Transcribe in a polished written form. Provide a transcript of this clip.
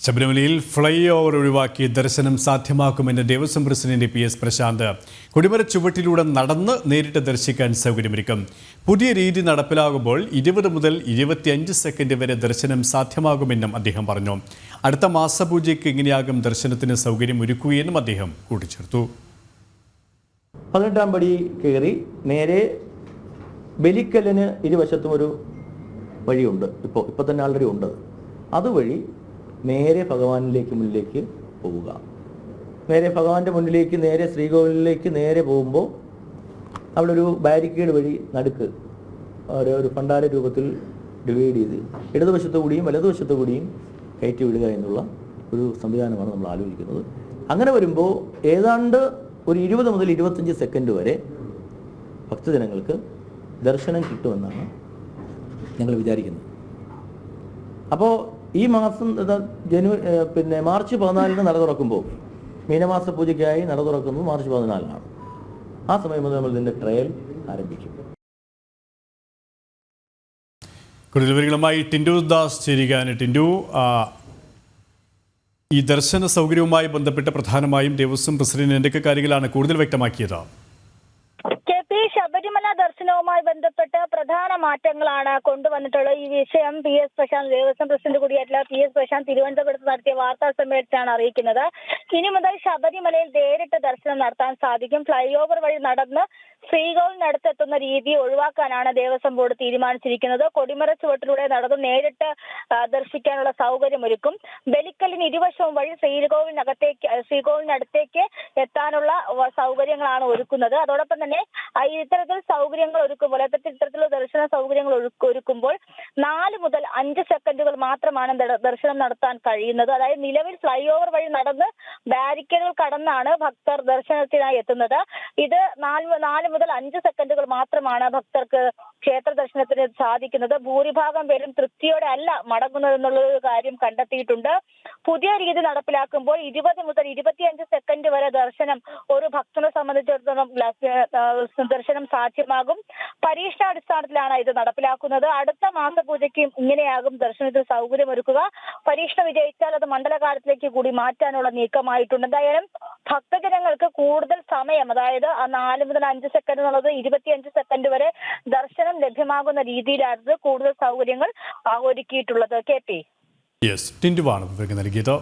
ശബരിമലയിൽ fly over ഒഴിവാക്കി ദർശനം സാധ്യമാക്കുമെന്ന് ദേവസ്വം പ്രസിഡന്റ് PS പ്രശാന്ത്. കൊടിമര ചുവട്ടിലൂടെ നടന്ന് നേരിട്ട് ദർശിക്കാൻ സൗകര്യമൊരുക്കും. പുതിയ രീതി നടപ്പിലാകുമ്പോൾ 20 മുതൽ 25 സെക്കൻഡ് വരെ ദർശനം സാധ്യമാകുമെന്നും അദ്ദേഹം പറഞ്ഞു. അടുത്ത മാസപൂജയ്ക്ക് ഇങ്ങനെയാകും ദർശനത്തിന് സൗകര്യം ഒരുക്കുകയെന്നും അദ്ദേഹം കൂട്ടിച്ചേർത്തു. 18-ാം പടി കയറി നേരെ ബലിക്കല്ലിന് ഇരുവശത്തും ഒരു വഴിയുണ്ട്. ഇപ്പോൾ തന്നെ ആൾറെഡി ഉണ്ട്. അതുവഴി നേരെ ഭഗവാനിലേക്ക് മുന്നിലേക്ക് പോവുക. നേരെ ഭഗവാന്റെ മുന്നിലേക്ക് നേരെ ശ്രീകോവിലേക്ക് നേരെ പോകുമ്പോൾ അവിടെ ഒരു ബാരിക്കേഡ് വഴി നടുക്ക് ഒരു പണ്ടാര രൂപത്തിൽ ഡിവൈഡ് ചെയ്ത് ഇടതുവശത്തു കൂടിയും വലതുവശത്തു കൂടിയും കയറ്റി വിടുക എന്നുള്ള ഒരു സംവിധാനമാണ് നമ്മൾ ആലോചിക്കുന്നത്. അങ്ങനെ വരുമ്പോൾ ഏതാണ്ട് ഒരു 20 മുതൽ 25 സെക്കൻഡ് വരെ ഭക്തജനങ്ങൾക്ക് ദർശനം കിട്ടുമെന്നാണ് ഞങ്ങൾ വിചാരിക്കുന്നത്. അപ്പോൾ ഈ മാസം മാർച്ച് 14-ന് നട തുറക്കുമ്പോൾ മീനമാസ പൂജയ്ക്കായി നട തുറക്കുന്നത് മാർച്ച് 14-നാണ്. ആ സമയം മുതൽ നമ്മൾ ഇതിൻ്റെ ട്രയൽ ആരംഭിക്കും. കൂടുതൽ വിവരങ്ങളുമായി ടിൻഡു ദാസ് ചേരുകയാണ്. ടിൻഡു, ഈ ദർശന സൗകര്യവുമായി ബന്ധപ്പെട്ട് പ്രധാനമായും ദേവസ്വം പ്രസിഡന്റ് എന്തൊക്കെ കാര്യങ്ങളാണ് കൂടുതൽ വ്യക്തമാക്കിയത്? ശബരിമല ദർശനവുമായി ബന്ധപ്പെട്ട് പ്രധാന മാറ്റങ്ങളാണ് കൊണ്ടുവന്നിട്ടുള്ളത്. ഈ വിഷയം PS പ്രശാന്ത്, ദേവസ്വം പ്രസിഡന്റ് കൂടിയായിട്ടുള്ള PS പ്രശാന്ത് തിരുവനന്തപുരത്ത് നടത്തിയ വാർത്താ സമ്മേളനത്തിലാണ് അറിയിക്കുന്നത്. ഇനി മുതൽ ശബരിമലയിൽ നേരിട്ട് ദർശനം നടത്താൻ സാധിക്കും. ഫ്ലൈ ഓവർ വഴി നടന്ന് ശ്രീകോവിലിനടുത്തെത്തുന്ന രീതി ഒഴിവാക്കാനാണ് ദേവസ്വം ബോർഡ് തീരുമാനിച്ചിരിക്കുന്നത്. കൊടിമര ചുവട്ടിലൂടെ നടന്ന് നേരിട്ട് ദർശിക്കാനുള്ള സൗകര്യമൊരുക്കും. ബലിക്കല്ലിന് ഇരുവശവും വഴി ശ്രീകോവിലിനടുത്തേക്ക് എത്താനുള്ള സൗകര്യങ്ങളാണ് ഒരുക്കുന്നത്. അതോടൊപ്പം തന്നെ ഇത്തരത്തിൽ സൗകര്യങ്ങൾ ഒരുക്കുമ്പോൾ ഇത്തരത്തിലുള്ള ദർശന സൗകര്യങ്ങൾ ഒരുക്കുമ്പോൾ 4 മുതൽ 5 സെക്കൻഡുകൾ മാത്രമാണ് ദർശനം നടത്താൻ കഴിയുന്നത്. അതായത് നിലവിൽ ഫ്ലൈ ഓവർ വഴി നടന്ന് ബാരിക്കേഡുകൾ കടന്നാണ് ഭക്തർ ദർശനത്തിനായി എത്തുന്നത്. ഇത് 4 മുതൽ 5 സെക്കൻഡുകൾ മാത്രമാണ് ഭക്തർക്ക് ക്ഷേത്ര ദർശനത്തിന് സാധിക്കുന്നത്. ഭൂരിഭാഗം പേരും തൃപ്തിയോടെ അല്ല മടങ്ങുന്നതെന്നുള്ള ഒരു കാര്യം കണ്ടെത്തിയിട്ടുണ്ട്. പുതിയ രീതി നടപ്പിലാക്കുമ്പോൾ 20 മുതൽ 25 സെക്കൻഡ് വരെ ദർശനം ഒരു ഭക്തനെ സംബന്ധിച്ചിടത്തോളം ദർശനം സാധ്യമാകും. പരീക്ഷണാടിസ്ഥാനത്തിലാണ് ഇത് നടപ്പിലാക്കുന്നത്. അടുത്ത മാസപൂജയ്ക്കും ഇങ്ങനെയാകും ദർശനത്തിന് സൗകര്യമൊരുക്കുക. പരീക്ഷണം വിജയിച്ചാൽ അത് മണ്ഡലകാലത്തിലേക്ക് കൂടി മാറ്റാനുള്ള നീക്കമായിട്ടുണ്ട്. എന്തായാലും ഭക്തജനങ്ങൾക്ക് കൂടുതൽ സമയം, അതായത് 4 മുതൽ 5 സെക്കൻഡ് എന്നുള്ളത് 25 സെക്കൻഡ് വരെ ദർശനം ലഭ്യമാകുന്ന രീതിയിലാണ് കൂടുതൽ സൗകര്യങ്ങൾ ഒരുക്കിയിട്ടുള്ളത്. KP ടിൻഡുവാണ് നൽകിയത്.